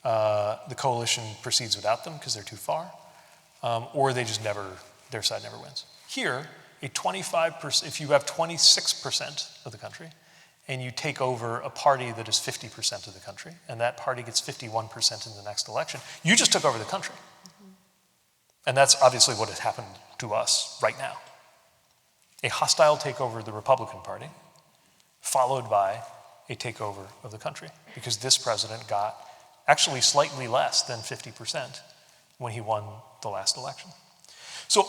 the coalition proceeds without them because they're too far, or they just never, their side never wins. Here, a 25%, if you have 26% of the country, and you take over a party that is 50% of the country, and that party gets 51% in the next election, you just took over the country. And that's obviously what has happened to us right now. A hostile takeover of the Republican Party, followed by a takeover of the country, because this president got actually slightly less than 50% when he won the last election. So,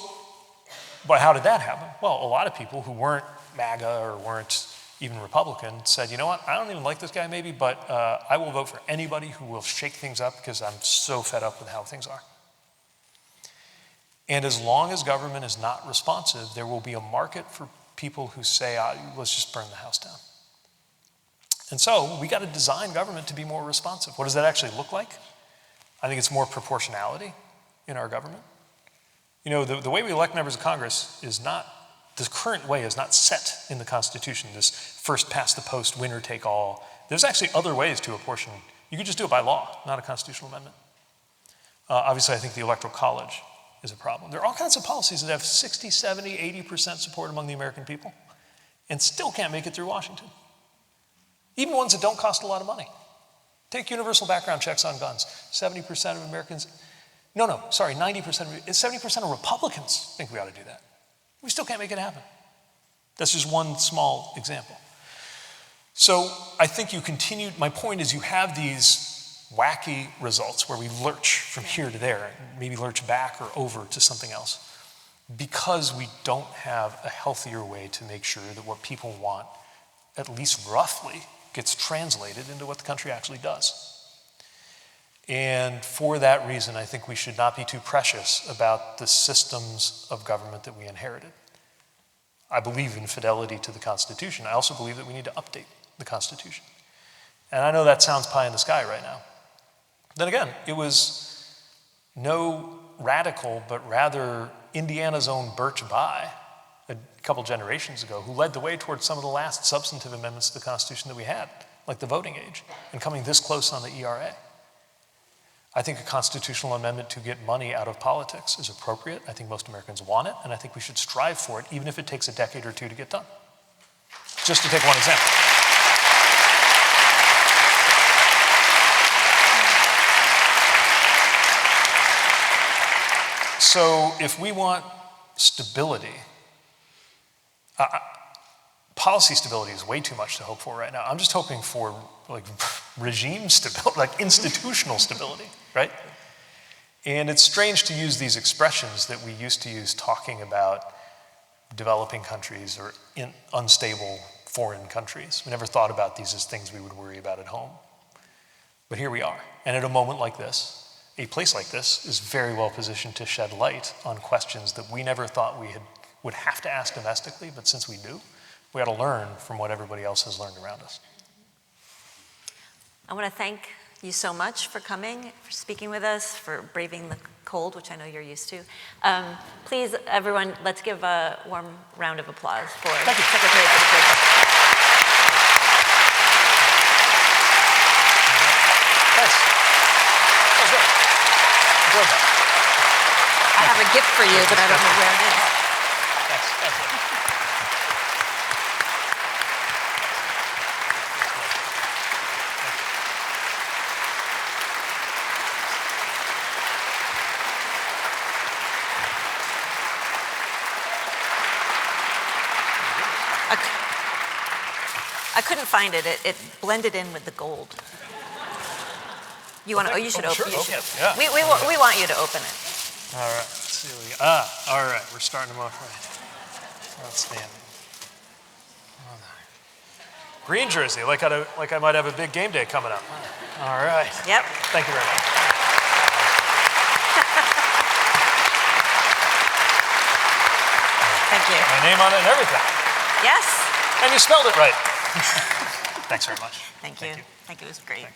but how did that happen? Well, a lot of people who weren't MAGA or weren't even Republican said, you know what, I don't even like this guy maybe, but I will vote for anybody who will shake things up because I'm so fed up with how things are. And as long as government is not responsive, there will be a market for people who say, let's just burn the house down. And so we got to design government to be more responsive. What does that actually look like? I think it's more proportionality in our government. You know, the way we elect members of Congress is not, the current way is not set in the Constitution, this first past the post, winner take all. There's actually other ways to apportion. You could just do it by law, not a constitutional amendment. Obviously, I think the Electoral College is a problem. There are all kinds of policies that have 60, 70, 80% support among the American people and still can't make it through Washington. Even ones that don't cost a lot of money. Take universal background checks on guns. 70% of Americans, 70% of Republicans think we ought to do that. We still can't make it happen. That's just one small example. So I think my point is you have these wacky results where we lurch from here to there, and maybe lurch back or over to something else, because we don't have a healthier way to make sure that what people want, at least roughly, gets translated into what the country actually does. And for that reason, I think we should not be too precious about the systems of government that we inherited. I believe in fidelity to the Constitution. I also believe that we need to update the Constitution. And I know that sounds pie in the sky right now. Then again, it was no radical, but rather Indiana's own Birch Bayh, a couple generations ago, who led the way towards some of the last substantive amendments to the Constitution that we had, like the voting age, and coming this close on the ERA. I think a constitutional amendment to get money out of politics is appropriate. I think most Americans want it, and I think we should strive for it, even if it takes a decade or two to get done. Just to take one example. So if we want stability, policy stability is way too much to hope for right now. I'm just hoping for like regime stability, like institutional stability, right? And it's strange to use these expressions that we used to use talking about developing countries or unstable foreign countries. We never thought about these as things we would worry about at home. But here we are. And at a moment like this, a place like this is very well positioned to shed light on questions that we never thought would have to ask domestically, but since we do, we ought to learn from what everybody else has learned around us. I want to thank you so much for coming, for speaking with us, for braving the cold, which I know you're used to. Please, everyone, let's give a warm round of applause for Secretary Buttigieg. Thanks. That was great. Enjoyed that. I have a gift for you, but I don't know where it is. Thanks. Thanks. I couldn't find it. It blended in with the gold. You want to? Oh, you should open. Sure, You should. yeah. We want you to open it. All right. Let's see what we got. All right. We're starting them off right. Outstanding. Green jersey, like I might have a big game day coming up. All right. Yep. Thank you very much. Thank you. My name on it and everything. Yes. And you spelled it right. Thanks very much. Thank you. Thank you. It was great.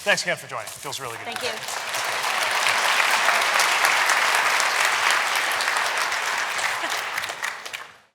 Thanks again for joining. It feels really good. Thank you.